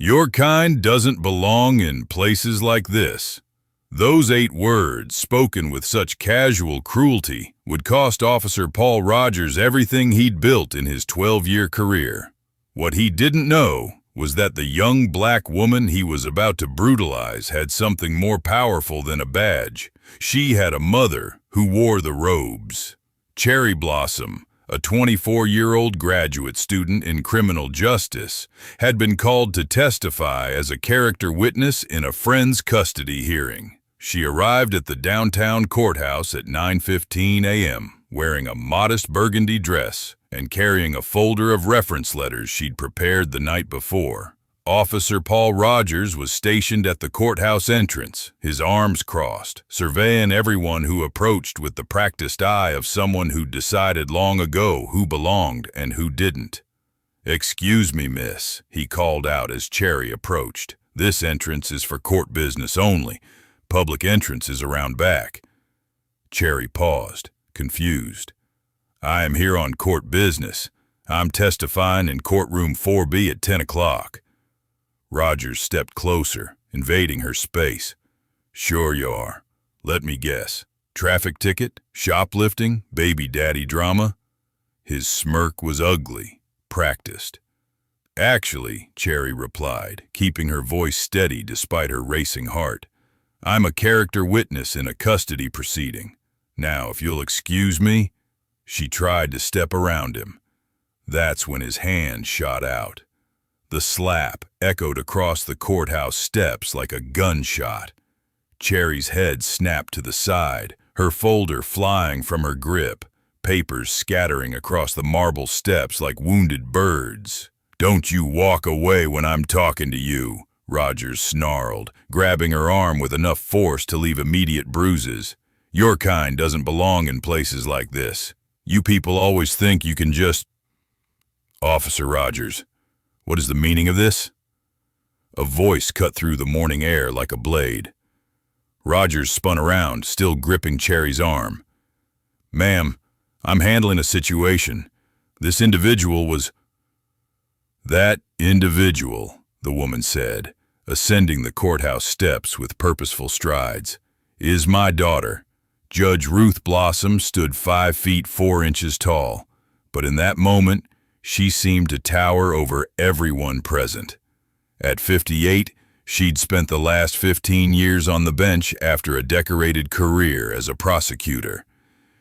Your kind doesn't belong in places like this. Those 8 words, spoken with such casual cruelty, would cost Officer Paul Rogers everything he'd built in his 12-year career. What he didn't know was that the young black woman he was about to brutalize had something more powerful than a badge. She had a mother who wore the robes. Cherry Blossom, a 24-year-old graduate student in criminal justice, had been called to testify as a character witness in a friend's custody hearing. She arrived at the downtown courthouse at 9:15 a.m., wearing a modest burgundy dress and carrying a folder of reference letters she'd prepared the night before. Officer Paul Rogers was stationed at the courthouse entrance, his arms crossed, surveying everyone who approached with the practiced eye of someone who'd decided long ago who belonged and who didn't. "Excuse me, miss," he called out as Cherry approached. "This entrance is for court business only. Public entrance is around back." Cherry paused, confused. "I am here on court business. I'm testifying in courtroom 4B at 10 o'clock. Rogers stepped closer, invading her space. "Sure you are. Let me guess. Traffic ticket? Shoplifting? Baby daddy drama?" His smirk was ugly, practiced. "Actually," Cherry replied, keeping her voice steady despite her racing heart, "I'm a character witness in a custody proceeding. Now, if you'll excuse me." She tried to step around him. That's when his hand shot out. The slap echoed across the courthouse steps like a gunshot. Cherry's head snapped to the side, her folder flying from her grip, papers scattering across the marble steps like wounded birds. "Don't you walk away when I'm talking to you," Rogers snarled, grabbing her arm with enough force to leave immediate bruises. "Your kind doesn't belong in places like this. You people always think you can just—" "Officer Rogers, what is the meaning of this?" A voice cut through the morning air like a blade. Rogers spun around, still gripping Cherry's arm. "Ma'am, I'm handling a situation. This individual was—" "That individual," the woman said, ascending the courthouse steps with purposeful strides, "is my daughter." Judge Ruth Blossom stood 5 feet 4 inches tall, but in that moment, she seemed to tower over everyone present. At 58, she'd spent the last 15 years on the bench after a decorated career as a prosecutor.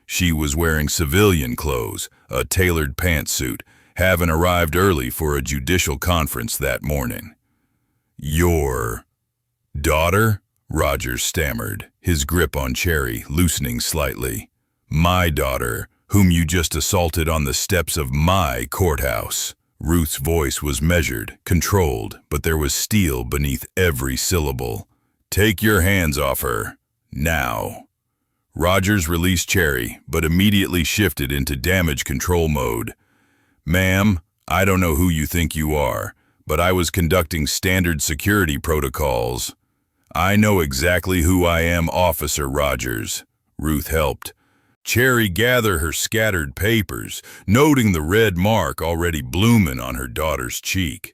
She was wearing civilian clothes, a tailored pantsuit, having arrived early for a judicial conference that morning. "Your daughter?" Rogers stammered, his grip on Cherry loosening slightly. "My daughter, whom you just assaulted on the steps of my courthouse." Ruth's voice was measured, controlled, but there was steel beneath every syllable. "Take your hands off her, now." Rogers released Cherry, but immediately shifted into damage control mode. "Ma'am, I don't know who you think you are, but I was conducting standard security protocols. I know exactly who I am, Officer Rogers." Ruth helped Cherry gather her scattered papers, noting the red mark already blooming on her daughter's cheek.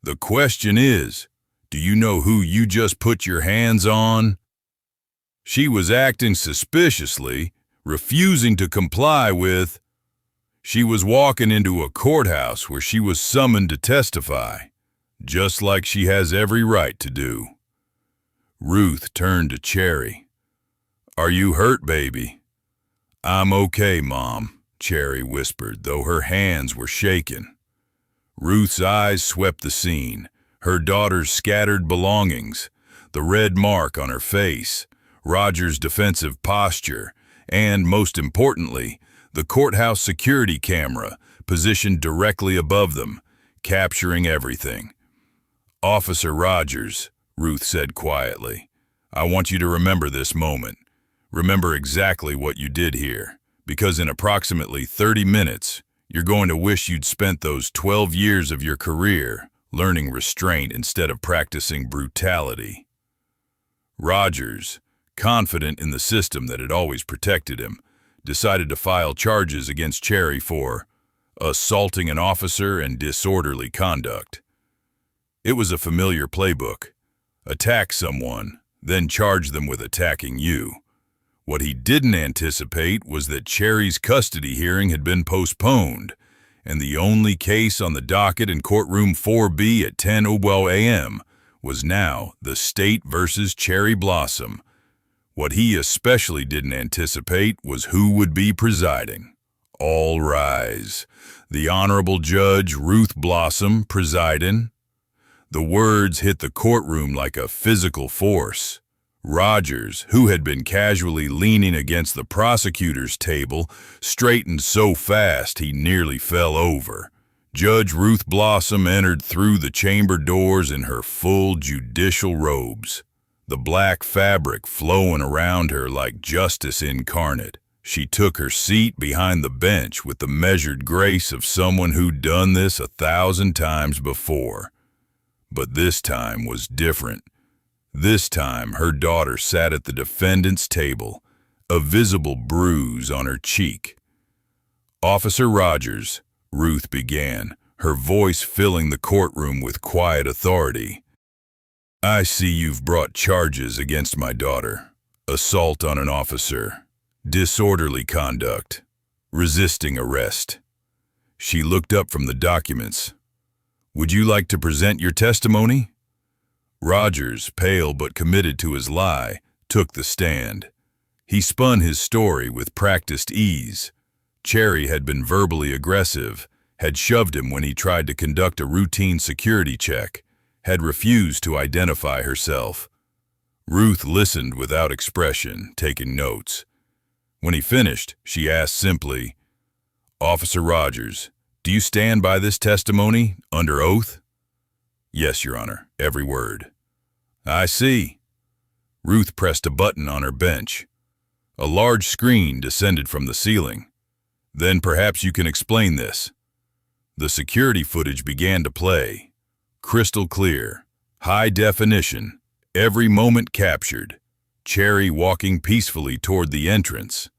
"The question is, do you know who you just put your hands on?" She was acting suspiciously, refusing to comply with. She was walking into a courthouse where she was summoned to testify, just like she has every right to do. Ruth turned to Cherry. "Are you hurt, baby?" "I'm okay, Mom," Cherry whispered, though her hands were shaking. Ruth's eyes swept the scene, her daughter's scattered belongings, the red mark on her face, Rogers' defensive posture, and, most importantly, the courthouse security camera positioned directly above them, capturing everything. "Officer Rogers," Ruth said quietly, "I want you to remember this moment. Remember exactly what you did here, because in approximately 30 minutes, you're going to wish you'd spent those 12 years of your career learning restraint instead of practicing brutality." Rogers, confident in the system that had always protected him, decided to file charges against Cherry for assaulting an officer and disorderly conduct. It was a familiar playbook. Attack someone, then charge them with attacking you. What he didn't anticipate was that Cherry's custody hearing had been postponed, and the only case on the docket in courtroom 4B at 10:00 a.m. was now the State versus Cherry Blossom. What he especially didn't anticipate was who would be presiding. All rise. The Honorable Judge Ruth Blossom presiding. The words hit the courtroom like a physical force. Rogers, who had been casually leaning against the prosecutor's table, straightened so fast he nearly fell over. Judge Ruth Blossom entered through the chamber doors in her full judicial robes, the black fabric flowing around her like justice incarnate. She took her seat behind the bench with the measured grace of someone who'd done this 1,000 times before. But this time was different. This time, her daughter sat at the defendant's table, a visible bruise on her cheek. "Officer Rogers," Ruth began, her voice filling the courtroom with quiet authority. "I see you've brought charges against my daughter. Assault on an officer, disorderly conduct, resisting arrest." She looked up from the documents. "Would you like to present your testimony?" Rogers, pale but committed to his lie, took the stand. He spun his story with practiced ease. Cherry had been verbally aggressive, had shoved him when he tried to conduct a routine security check, had refused to identify herself. Ruth listened without expression, taking notes. When he finished, she asked simply, "Officer Rogers, do you stand by this testimony, under oath?" "Yes, Your Honor, every word." "I see." Ruth pressed a button on her bench. A large screen descended from the ceiling. "Then perhaps you can explain this." The security footage began to play. Crystal clear, high definition, every moment captured. Cherry walking peacefully toward the entrance.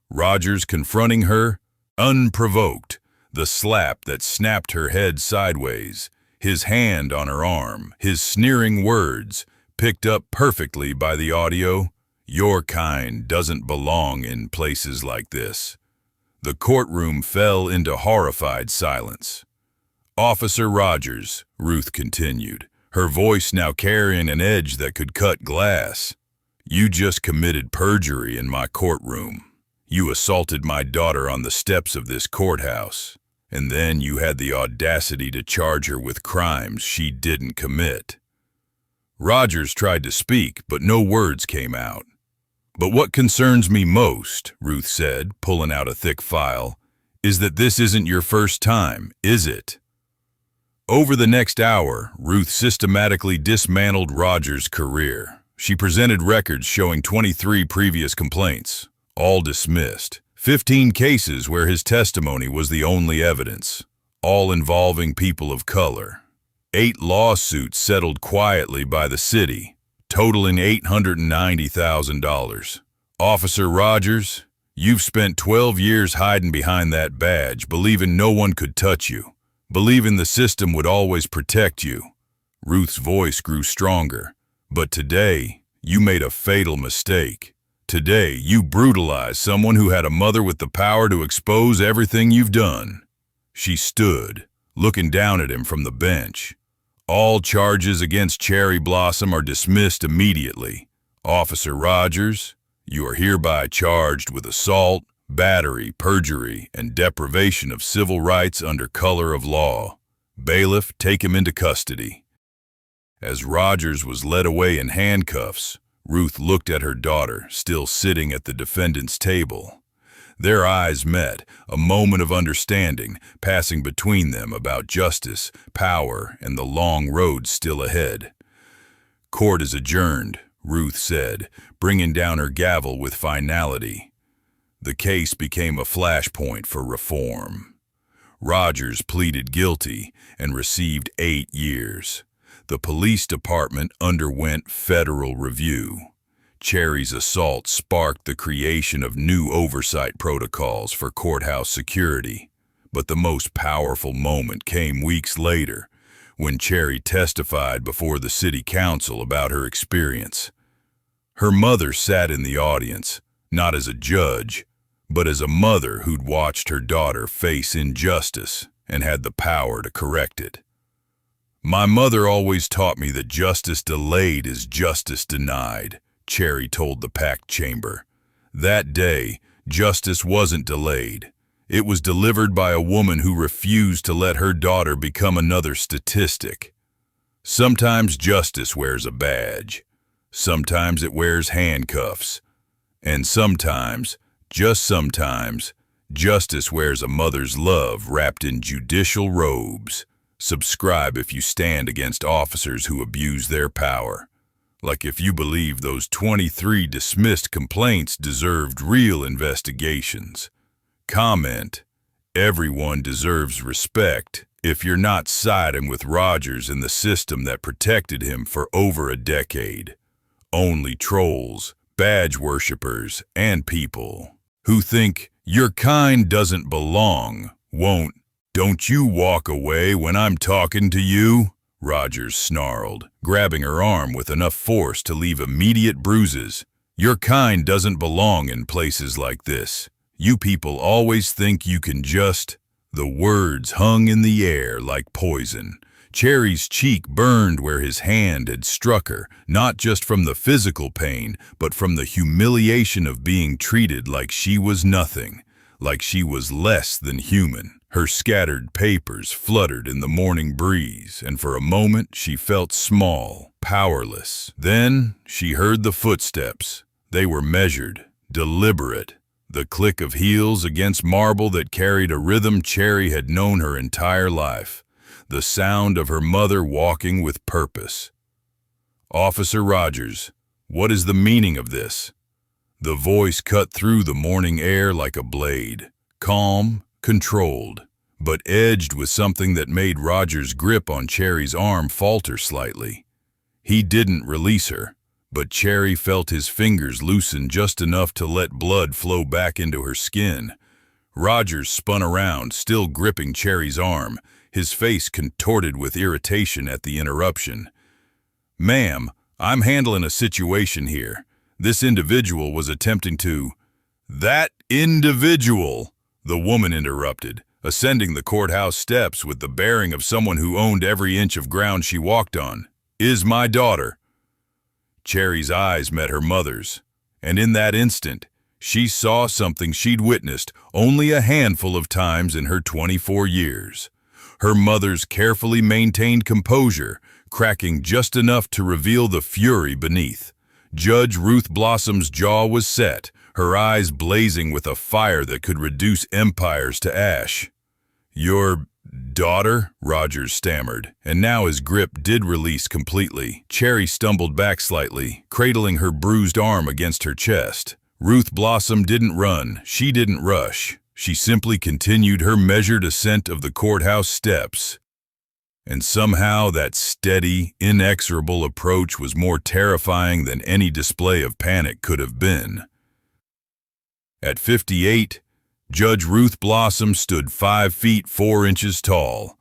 Rogers confronting her, unprovoked, the slap that snapped her head sideways, his hand on her arm, his sneering words, picked up perfectly by the audio, "Your kind doesn't belong in places like this." The courtroom fell into horrified silence. "Officer Rogers," Ruth continued, her voice now carrying an edge that could cut glass, "you just committed perjury in my courtroom. You assaulted my daughter on the steps of this courthouse, and then you had the audacity to charge her with crimes she didn't commit." Rogers tried to speak, but no words came out. "But what concerns me most," Ruth said, pulling out a thick file, "is that this isn't your first time, is it?" Over the next hour, Ruth systematically dismantled Rogers' career. She presented records showing 23 previous complaints, all dismissed. 15 cases where his testimony was the only evidence, all involving people of color. 8 lawsuits settled quietly by the city, totaling $890,000. "Officer Rogers, you've spent 12 years hiding behind that badge, believing no one could touch you, believing the system would always protect you." Ruth's voice grew stronger. "But today, you made a fatal mistake. Today, you brutalized someone who had a mother with the power to expose everything you've done." She stood, looking down at him from the bench. "All charges against Cherry Blossom are dismissed immediately. Officer Rogers, you are hereby charged with assault, battery, perjury, and deprivation of civil rights under color of law. Bailiff, take him into custody." As Rogers was led away in handcuffs, Ruth looked at her daughter, still sitting at the defendant's table. Their eyes met, a moment of understanding passing between them about justice, power, and the long road still ahead. "Court is adjourned," Ruth said, bringing down her gavel with finality. The case became a flashpoint for reform. Rogers pleaded guilty and received 8 years. The police department underwent federal review. Cherry's assault sparked the creation of new oversight protocols for courthouse security. But the most powerful moment came weeks later, when Cherry testified before the city council about her experience. Her mother sat in the audience, not as a judge, but as a mother who'd watched her daughter face injustice and had the power to correct it. "My mother always taught me that justice delayed is justice denied," Cherry told the packed chamber. That day, justice wasn't delayed. It was delivered by a woman who refused to let her daughter become another statistic. Sometimes justice wears a badge. Sometimes it wears handcuffs. And sometimes, just sometimes, justice wears a mother's love wrapped in judicial robes. Subscribe if you stand against officers who abuse their power. Like if you believe those 23 dismissed complaints deserved real investigations. Comment, everyone deserves respect, if you're not siding with Rogers and the system that protected him for over a decade. Only trolls, badge worshippers, and people who think your kind doesn't belong won't. "Don't you walk away when I'm talking to you," Rogers snarled, grabbing her arm with enough force to leave immediate bruises. "Your kind doesn't belong in places like this. You people always think you can just—" The words hung in the air like poison. Cherry's cheek burned where his hand had struck her, not just from the physical pain, but from the humiliation of being treated like she was nothing, like she was less than human. Her scattered papers fluttered in the morning breeze, and for a moment she felt small, powerless. Then she heard the footsteps. They were measured, deliberate, the click of heels against marble that carried a rhythm Cherry had known her entire life, the sound of her mother walking with purpose. "Officer Rogers, what is the meaning of this?" The voice cut through the morning air like a blade, calm, controlled, but edged with something that made Rogers' grip on Cherry's arm falter slightly. He didn't release her, but Cherry felt his fingers loosen just enough to let blood flow back into her skin. Rogers spun around, still gripping Cherry's arm, his face contorted with irritation at the interruption. "Ma'am, I'm handling a situation here. This individual was attempting to—" "That individual," the woman interrupted, ascending the courthouse steps with the bearing of someone who owned every inch of ground she walked on, "is my daughter." Cherry's eyes met her mother's, and in that instant, she saw something she'd witnessed only a handful of times in her 24 years. Her mother's carefully maintained composure, cracking just enough to reveal the fury beneath. Judge Ruth Blossom's jaw was set, her eyes blazing with a fire that could reduce empires to ash. "Your daughter?" Rogers stammered, and now his grip did release completely. Cherry stumbled back slightly, cradling her bruised arm against her chest. Ruth Blossom didn't run, she didn't rush. She simply continued her measured ascent of the courthouse steps. And somehow that steady, inexorable approach was more terrifying than any display of panic could have been. At 58, Judge Ruth Blossom stood 5 feet 4 inches tall,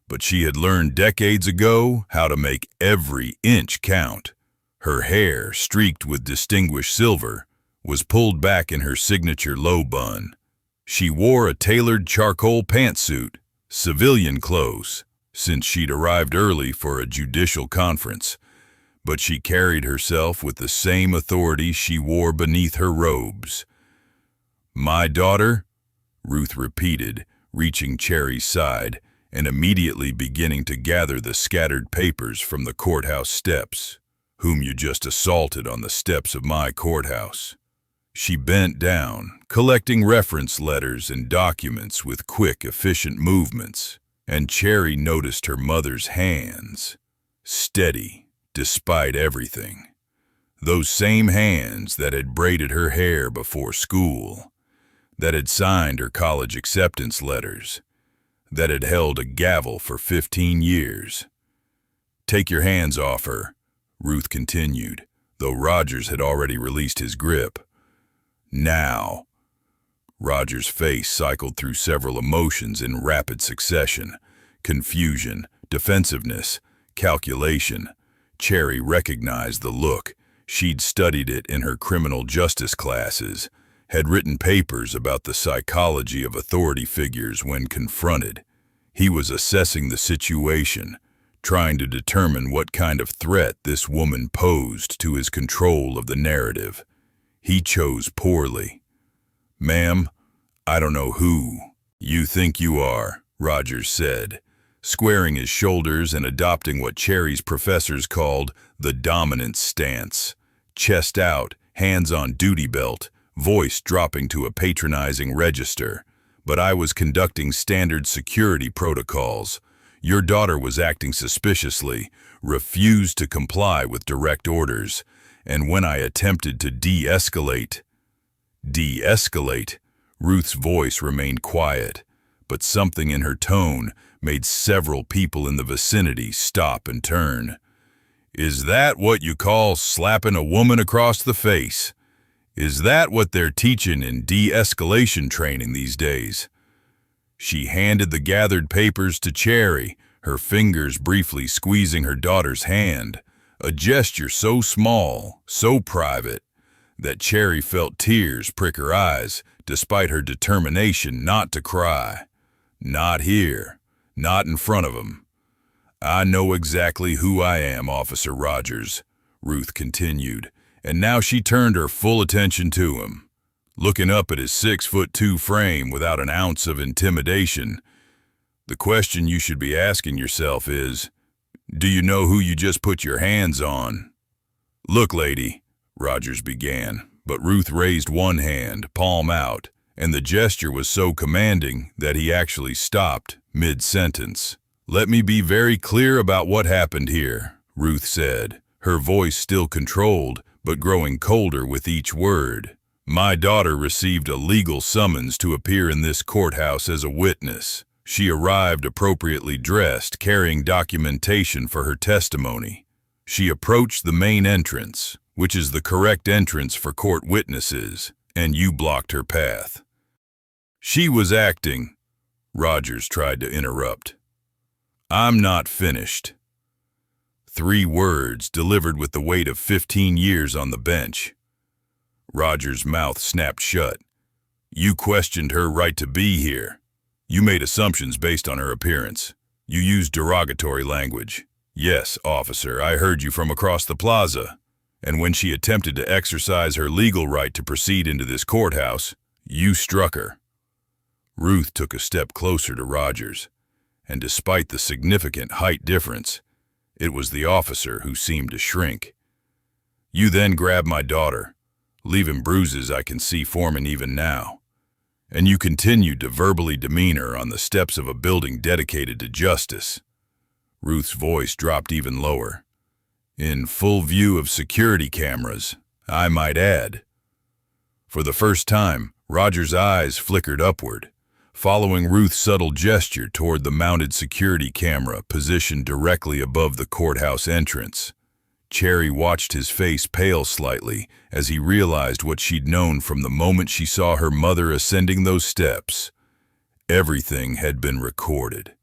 but she had learned decades ago how to make every inch count. Her hair, streaked with distinguished silver, was pulled back in her signature low bun. She wore a tailored charcoal pantsuit, civilian clothes, since she'd arrived early for a judicial conference, but she carried herself with the same authority she wore beneath her robes. "My daughter?" Ruth repeated, reaching Cherry's side and immediately beginning to gather the scattered papers from the courthouse steps. "Whom you just assaulted on the steps of my courthouse." She bent down, collecting reference letters and documents with quick, efficient movements, and Cherry noticed her mother's hands, steady despite everything. Those same hands that had braided her hair before school, that had signed her college acceptance letters, that had held a gavel for 15 years. "Take your hands off her," Ruth continued, though Rogers had already released his grip. "Now." Rogers' face cycled through several emotions in rapid succession: confusion, defensiveness, calculation. Cherry recognized the look. She'd studied it in her criminal justice classes, had written papers about the psychology of authority figures when confronted. He was assessing the situation, trying to determine what kind of threat this woman posed to his control of the narrative. He chose poorly. "Ma'am, I don't know who you think you are," Rogers said, squaring his shoulders and adopting what Cherry's professors called the dominant stance. Chest out, hands on duty belt, voice dropping to a patronizing register. "But I was conducting standard security protocols. Your daughter was acting suspiciously, refused to comply with direct orders, and when I attempted to de-escalate..." "De-escalate?" Ruth's voice remained quiet, but something in her tone made several people in the vicinity stop and turn. "Is that what you call slapping a woman across the face? Is that what they're teaching in de-escalation training these days?" She handed the gathered papers to Cherry, her fingers briefly squeezing her daughter's hand, a gesture so small, so private, that Cherry felt tears prick her eyes despite her determination not to cry. "Not here, not in front of him. I know exactly who I am, Officer Rogers," Ruth continued, and now she turned her full attention to him. Looking up at his 6'2" frame without an ounce of intimidation, "The question you should be asking yourself is, do you know who you just put your hands on?" "Look, lady," Rogers began, but Ruth raised one hand, palm out, and the gesture was so commanding that he actually stopped mid-sentence. "Let me be very clear about what happened here," Ruth said, her voice still controlled but growing colder with each word. "My daughter received a legal summons to appear in this courthouse as a witness. She arrived appropriately dressed, carrying documentation for her testimony. She approached the main entrance, which is the correct entrance for court witnesses, and you blocked her path." "She was acting," Rogers tried to interrupt. "I'm not finished." 3 words delivered with the weight of 15 years on the bench. Rogers' mouth snapped shut. "You questioned her right to be here. You made assumptions based on her appearance. You used derogatory language. Yes, officer, I heard you from across the plaza. And when she attempted to exercise her legal right to proceed into this courthouse, you struck her." Ruth took a step closer to Rogers, and despite the significant height difference, it was the officer who seemed to shrink. "You then grabbed my daughter, leaving bruises I can see forming even now. And you continued to verbally demean her on the steps of a building dedicated to justice." Ruth's voice dropped even lower. "In full view of security cameras, I might add." For the first time, Rogers' eyes flickered upward, following Ruth's subtle gesture toward the mounted security camera positioned directly above the courthouse entrance. Cherry watched his face pale slightly as he realized what she'd known from the moment she saw her mother ascending those steps. Everything had been recorded.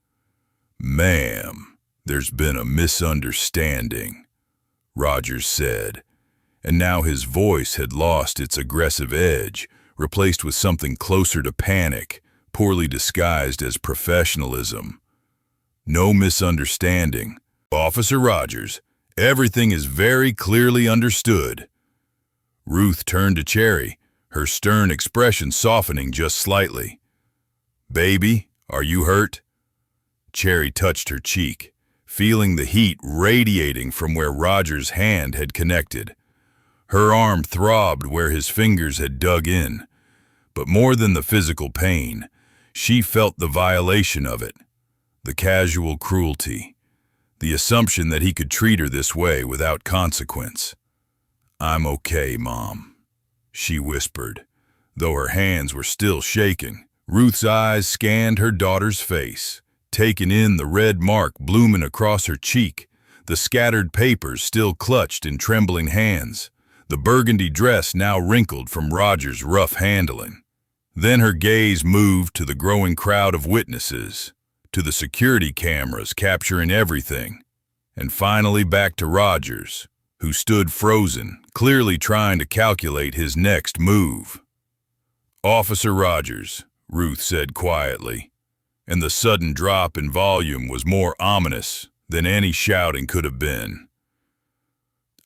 "Ma'am, there's been a misunderstanding," Rogers said, and now his voice had lost its aggressive edge, replaced with something closer to panic, poorly disguised as professionalism. "No misunderstanding. Officer Rogers, everything is very clearly understood." Ruth turned to Cherry, her stern expression softening just slightly. "Baby, are you hurt?" Cherry touched her cheek, feeling the heat radiating from where Rogers' hand had connected. Her arm throbbed where his fingers had dug in, but more than the physical pain, she felt the violation of it, the casual cruelty, the assumption that he could treat her this way without consequence. "I'm okay, Mom," she whispered, though her hands were still shaking. Ruth's eyes scanned her daughter's face, taking in the red mark blooming across her cheek, the scattered papers still clutched in trembling hands, the burgundy dress now wrinkled from Rogers' rough handling. Then her gaze moved to the growing crowd of witnesses, to the security cameras capturing everything, and finally back to Rogers, who stood frozen, clearly trying to calculate his next move. "Officer Rogers," Ruth said quietly, and the sudden drop in volume was more ominous than any shouting could have been.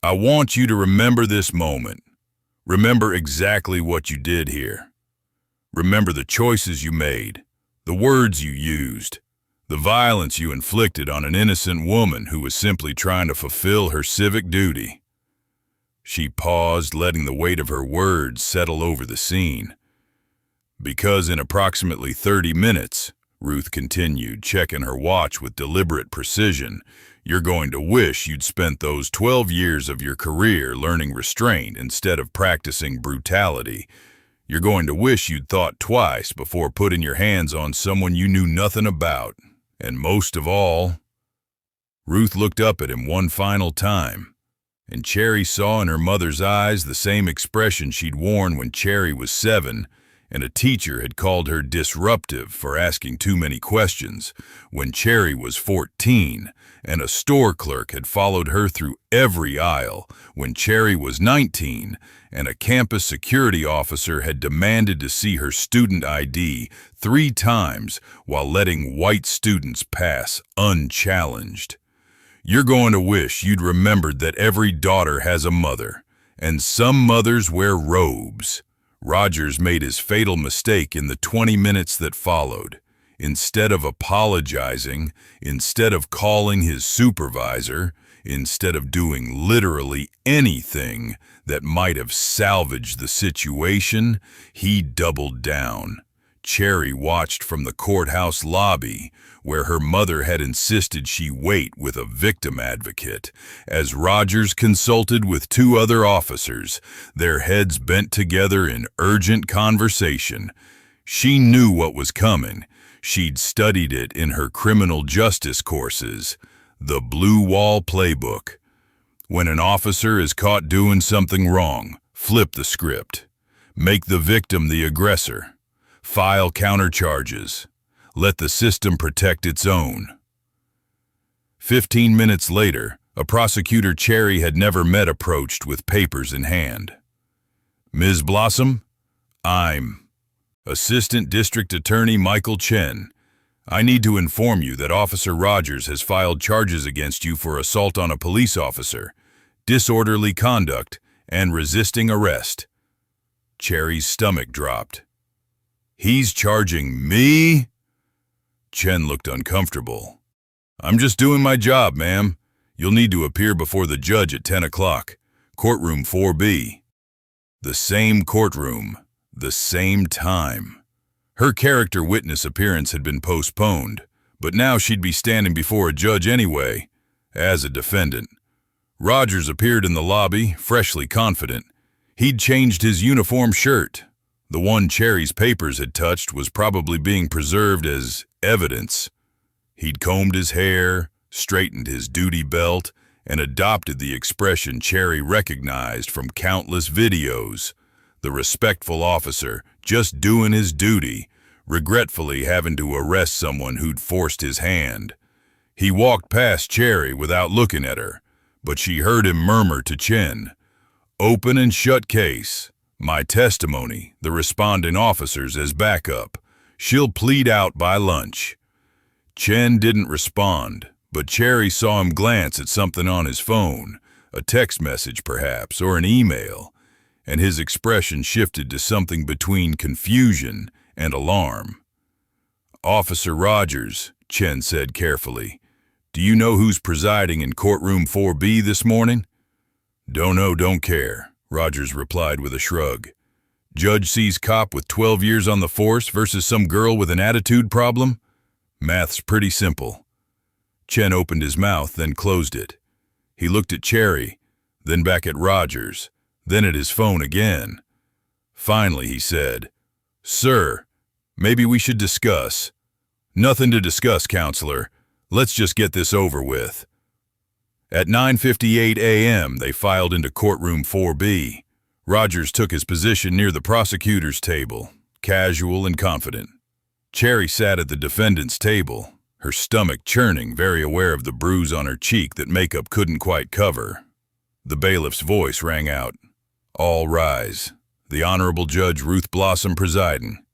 "I want you to remember this moment. Remember exactly what you did here. Remember the choices you made, the words you used, the violence you inflicted on an innocent woman who was simply trying to fulfill her civic duty." She paused, letting the weight of her words settle over the scene. "Because in approximately 30 minutes, Ruth continued, checking her watch with deliberate precision, "you're going to wish you'd spent those 12 years of your career learning restraint instead of practicing brutality. You're going to wish you'd thought twice before putting your hands on someone you knew nothing about. And most of all..." Ruth looked up at him one final time, and Cherry saw in her mother's eyes the same expression she'd worn when Cherry was 7, and a teacher had called her disruptive for asking too many questions, when Cherry was 14, and a store clerk had followed her through every aisle when Cherry was 19, and a campus security officer had demanded to see her student ID 3 times while letting white students pass unchallenged. You're going to wish you'd remembered that every daughter has a mother, and some mothers wear robes. Rogers made his fatal mistake in the 20 minutes that followed. Instead of apologizing, instead of calling his supervisor, instead of doing literally anything that might have salvaged the situation, he doubled down. Cherry watched from the courthouse lobby, where her mother had insisted she wait with a victim advocate, as Rogers consulted with 2 other officers, their heads bent together in urgent conversation. She knew what was coming. She'd studied it in her criminal justice courses, the Blue Wall Playbook. When an officer is caught doing something wrong, flip the script. Make the victim the aggressor. File countercharges. Let the system protect its own. 15 minutes later, a prosecutor Cherry had never met approached with papers in hand. "Ms. Blossom, I'm Assistant District Attorney Michael Chen. I need to inform you that Officer Rogers has filed charges against you for assault on a police officer, disorderly conduct, and resisting arrest." Cherry's stomach dropped. "He's charging me?" Chen looked uncomfortable. "I'm just doing my job, ma'am. You'll need to appear before the judge at 10 o'clock. Courtroom 4B. The same courtroom, the same time. Her character witness appearance had been postponed, but now she'd be standing before a judge anyway, as a defendant. Rogers appeared in the lobby, freshly confident. He'd changed his uniform shirt. The one Cherry's papers had touched was probably being preserved as evidence. He'd combed his hair, straightened his duty belt, and adopted the expression Cherry recognized from countless videos. The respectful officer, just doing his duty, regretfully having to arrest someone who'd forced his hand. He walked past Cherry without looking at her, but she heard him murmur to Chen, "Open and shut case. My testimony, the responding officers as backup. She'll plead out by lunch." Chen didn't respond, but Cherry saw him glance at something on his phone, a text message perhaps, or an email, and his expression shifted to something between confusion and alarm. "Officer Rogers," Chen said carefully, "do you know who's presiding in courtroom 4B this morning?" "Don't know, don't care," Rogers replied with a shrug. "Judge sees cop with 12 years on the force versus some girl with an attitude problem? Math's pretty simple." Chen opened his mouth, then closed it. He looked at Cherry, then back at Rogers, then at his phone again. Finally, he said, "Sir, maybe we should discuss." "Nothing to discuss, counselor. Let's just get this over with." At 9:58 a.m., they filed into courtroom 4B. Rogers took his position near the prosecutor's table, casual and confident. Cherry sat at the defendant's table, her stomach churning, very aware of the bruise on her cheek that makeup couldn't quite cover. The bailiff's voice rang out. "All rise. The Honorable Judge Ruth Blossom presiding."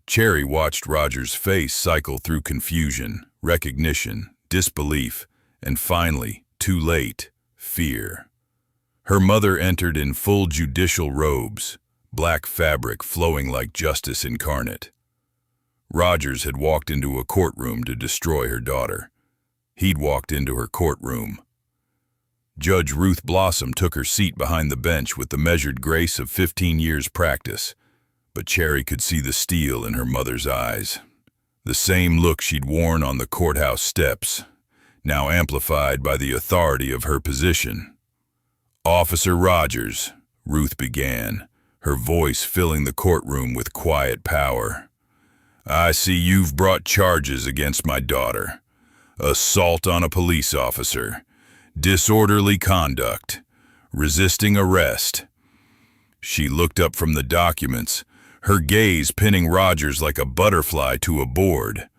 Cherry watched Rogers' face cycle through confusion, recognition, disbelief, and finally, too late, fear. Her mother entered in full judicial robes, black fabric flowing like justice incarnate. Rogers had walked into a courtroom to destroy her daughter. He'd walked into her courtroom. Judge Ruth Blossom took her seat behind the bench with the measured grace of 15 years' practice, but Cherry could see the steel in her mother's eyes. The same look she'd worn on the courthouse steps, now amplified by the authority of her position. "Officer Rogers," Ruth began, her voice filling the courtroom with quiet power. "I see you've brought charges against my daughter. Assault on a police officer, disorderly conduct, resisting arrest." She looked up from the documents, her gaze pinning Rogers like a butterfly to a board.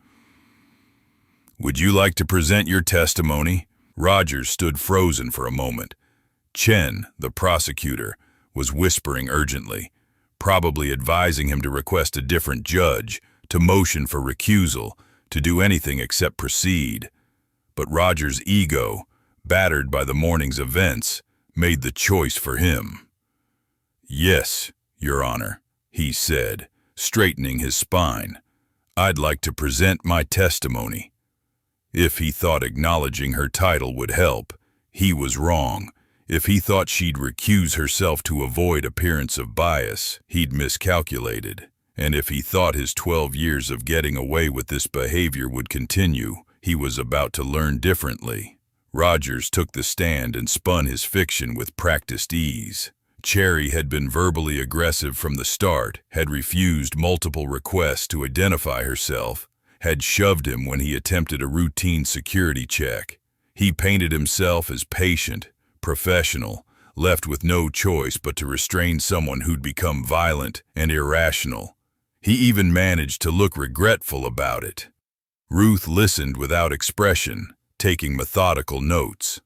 "Would you like to present your testimony?" Rogers stood frozen for a moment. Chen, the prosecutor, was whispering urgently, probably advising him to request a different judge, to motion for recusal, to do anything except proceed. But Rogers' ego, battered by the morning's events, made the choice for him. "Yes, Your Honor," he said, straightening his spine. "I'd like to present my testimony." If he thought acknowledging her title would help, he was wrong. If he thought she'd recuse herself to avoid appearance of bias, he'd miscalculated. And if he thought his 12 years of getting away with this behavior would continue, he was about to learn differently. Rogers took the stand and spun his fiction with practiced ease. Cherry had been verbally aggressive from the start, had refused multiple requests to identify herself, had shoved him when he attempted a routine security check. He painted himself as patient, professional, left with no choice but to restrain someone who'd become violent and irrational. He even managed to look regretful about it. Ruth listened without expression, taking methodical notes.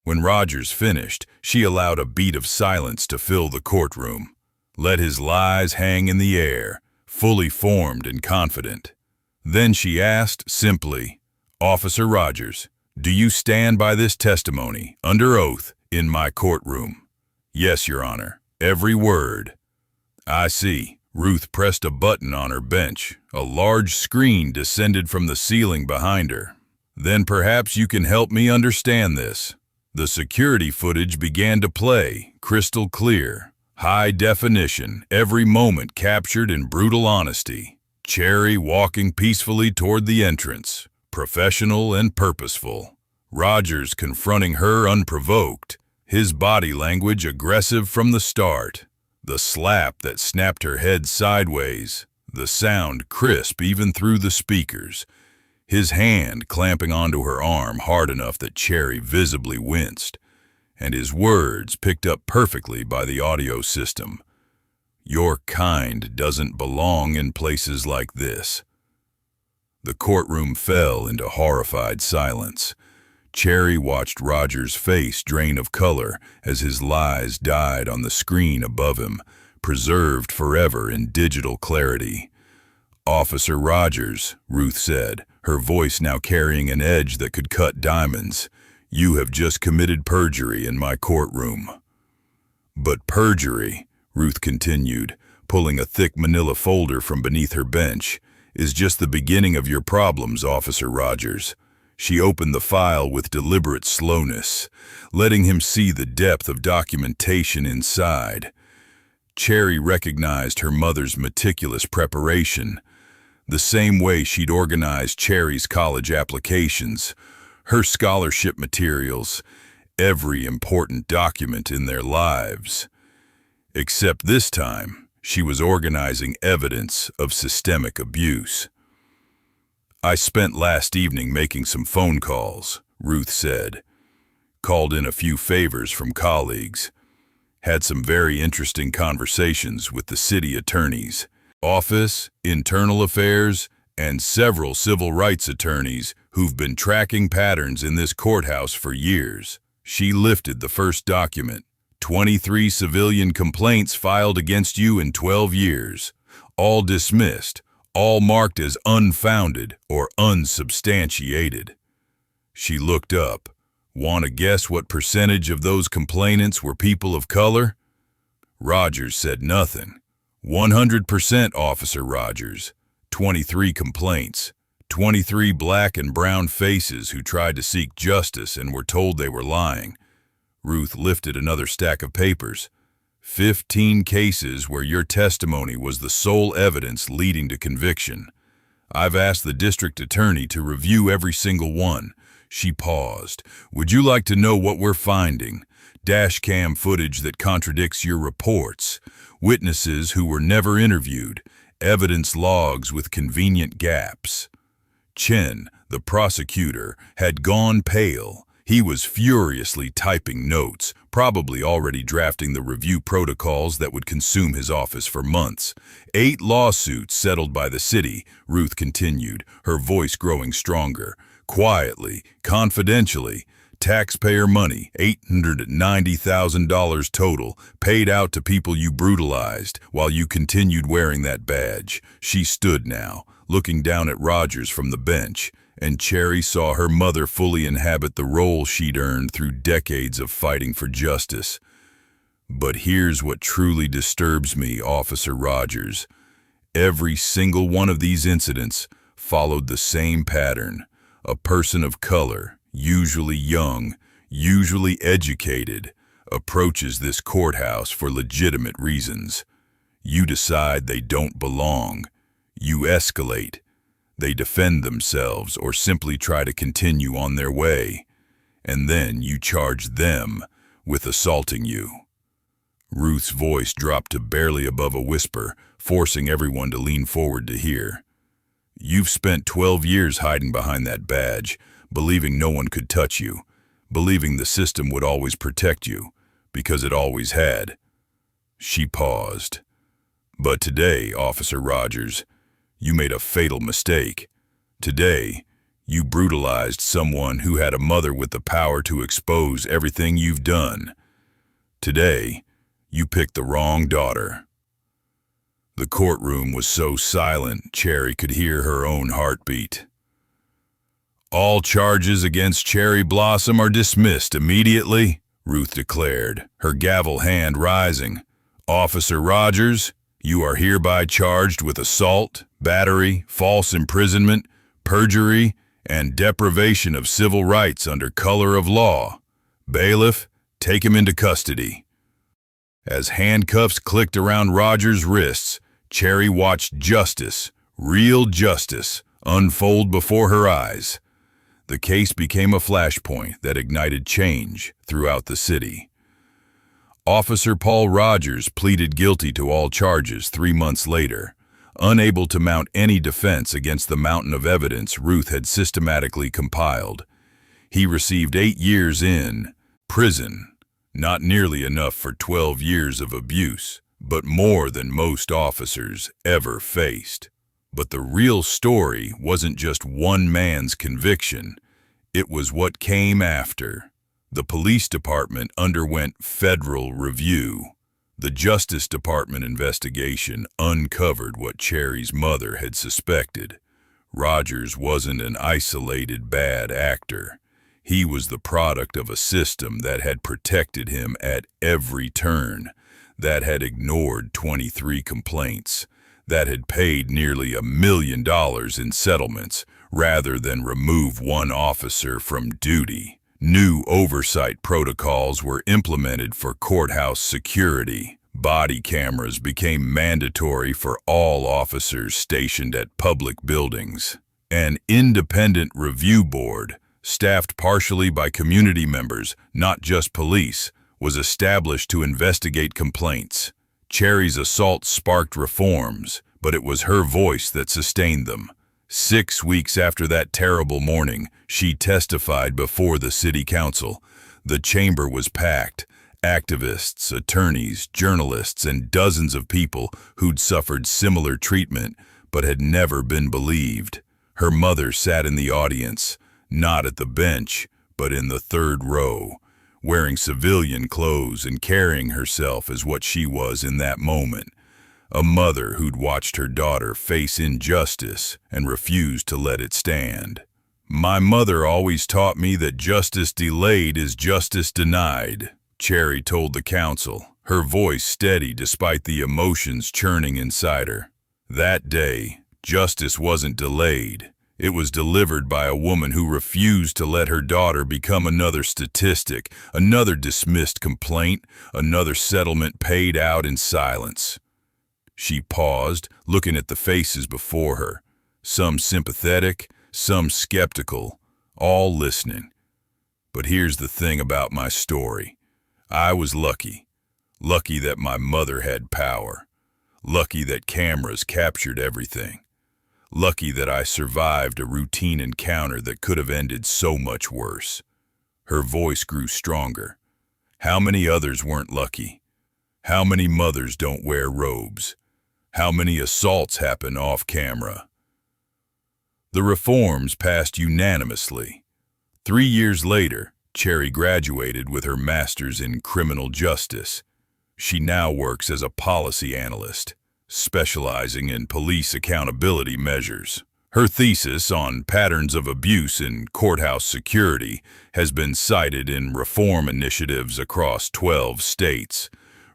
When Rogers finished, she allowed a beat of silence to fill the courtroom, let his lies hang in the air, fully formed and confident. Then she asked simply, "Officer Rogers, do you stand by this testimony, under oath, in my courtroom?" "Yes, Your Honor, every word." "I see." Ruth pressed a button on her bench. A large screen descended from the ceiling behind her. "Then perhaps you can help me understand this." The security footage began to play, crystal clear, high definition, every moment captured in brutal honesty. Cherry walking peacefully toward the entrance, professional and purposeful. Rogers confronting her unprovoked, his body language aggressive from the start. The slap that snapped her head sideways, the sound crisp even through the speakers. His hand clamping onto her arm hard enough that Cherry visibly winced, and his words picked up perfectly by the audio system. "Your kind doesn't belong in places like this." The courtroom fell into horrified silence. Cherry watched Rogers' face drain of color as his lies died on the screen above him, preserved forever in digital clarity. "Officer Rogers," Ruth said, her voice now carrying an edge that could cut diamonds, "you have just committed perjury in my courtroom." "But perjury," Ruth continued, pulling a thick manila folder from beneath her bench, "is just the beginning of your problems, Officer Rogers." She opened the file with deliberate slowness, letting him see the depth of documentation inside. Cherry recognized her mother's meticulous preparation, the same way she'd organized Cherry's college applications, her scholarship materials, every important document in their lives. Except this time, she was organizing evidence of systemic abuse. "I spent last evening making some phone calls," Ruth said. "Called in a few favors from colleagues. Had some very interesting conversations with the city attorneys, office, internal affairs, and several civil rights attorneys who've been tracking patterns in this courthouse for years. She lifted the first document. 23 civilian complaints filed against you in 12 years. All dismissed, all marked as unfounded or unsubstantiated. She looked up. Want to guess what percentage of those complainants were people of color? Rogers said nothing. 100%, Officer Rogers. 23 complaints. 23 black and brown faces who tried to seek justice and were told they were lying. Ruth lifted another stack of papers. 15 cases where your testimony was the sole evidence leading to conviction. I've asked the district attorney to review every single one. She paused. Would you like to know what we're finding? Dashcam footage that contradicts your reports. Witnesses who were never interviewed. Evidence logs with convenient gaps. Chen, the prosecutor, had gone pale. He was furiously typing notes, probably already drafting the review protocols that would consume his office for months. 8 lawsuits settled by the city, Ruth continued, her voice growing stronger. Quietly, confidentially, taxpayer money, $890,000 total, paid out to people you brutalized while you continued wearing that badge. She stood now, looking down at Rogers from the bench, and Cherry saw her mother fully inhabit the role she'd earned through decades of fighting for justice. But here's what truly disturbs me, Officer Rogers. Every single one of these incidents followed the same pattern. A person of color, usually young, usually educated, approaches this courthouse for legitimate reasons. You decide they don't belong. You escalate. They defend themselves or simply try to continue on their way. And then you charge them with assaulting you. Ruth's voice dropped to barely above a whisper, forcing everyone to lean forward to hear. You've spent 12 years hiding behind that badge, believing no one could touch you, believing the system would always protect you, because it always had. She paused. But today, Officer Rogers, you made a fatal mistake. Today, you brutalized someone who had a mother with the power to expose everything you've done. Today, you picked the wrong daughter. The courtroom was so silent, Cherry could hear her own heartbeat. All charges against Cherry Blossom are dismissed immediately, Ruth declared, her gavel hand rising. Officer Rogers, you are hereby charged with assault, battery, false imprisonment, perjury, and deprivation of civil rights under color of law. Bailiff, take him into custody. As handcuffs clicked around Rogers' wrists, Cherry watched justice, real justice, unfold before her eyes. The case became a flashpoint that ignited change throughout the city. Officer Paul Rogers pleaded guilty to all charges 3 months later, unable to mount any defense against the mountain of evidence Ruth had systematically compiled. He received 8 years in prison, not nearly enough for 12 years of abuse, but more than most officers ever faced. But the real story wasn't just one man's conviction. It was what came after. The police department underwent federal review. The Justice Department investigation uncovered what Cherry's mother had suspected. Rogers wasn't an isolated bad actor. He was the product of a system that had protected him at every turn, that had ignored 23 complaints, that had paid nearly $1 million in settlements rather than remove one officer from duty. New oversight protocols were implemented for courthouse security. Body cameras became mandatory for all officers stationed at public buildings. An independent review board, staffed partially by community members, not just police, was established to investigate complaints. Cherry's assault sparked reforms, but it was her voice that sustained them. 6 weeks after that terrible morning, she testified before the city council. The chamber was packed. Activists, attorneys, journalists, and dozens of people who'd suffered similar treatment but had never been believed. Her mother sat in the audience, not at the bench, but in the third row, wearing civilian clothes and carrying herself as what she was in that moment. A mother who'd watched her daughter face injustice and refused to let it stand. "My mother always taught me that justice delayed is justice denied," Cherry told the council, her voice steady despite the emotions churning inside her. That day, justice wasn't delayed. It was delivered by a woman who refused to let her daughter become another statistic, another dismissed complaint, another settlement paid out in silence. She paused, looking at the faces before her, some sympathetic, some skeptical, all listening. But here's the thing about my story. I was lucky. Lucky that my mother had power. Lucky that cameras captured everything. Lucky that I survived a routine encounter that could have ended so much worse. Her voice grew stronger. How many others weren't lucky? How many mothers don't wear robes? How many assaults happen off camera? The reforms passed unanimously. 3 years later, Cherry graduated with her master's in criminal justice. She now works as a policy analyst, specializing in police accountability measures. Her thesis on patterns of abuse in courthouse security has been cited in reform initiatives across 12 states.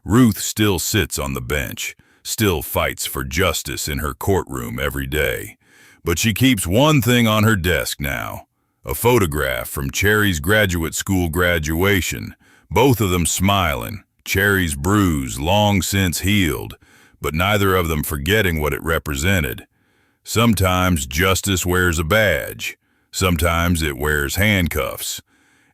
Ruth still sits on the bench, still fights for justice in her courtroom every day. But she keeps one thing on her desk now, a photograph from Cherry's graduate school graduation, both of them smiling, Cherry's bruise long since healed, but neither of them forgetting what it represented. Sometimes justice wears a badge, sometimes it wears handcuffs,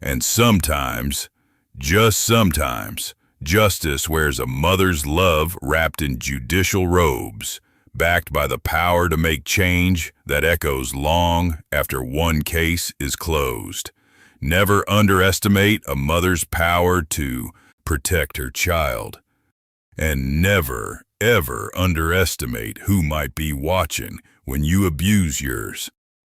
and sometimes, just sometimes, justice wears a mother's love wrapped in judicial robes, backed by the power to make change that echoes long after one case is closed. Never underestimate a mother's power to protect her child. And never, ever underestimate who might be watching when you abuse yours.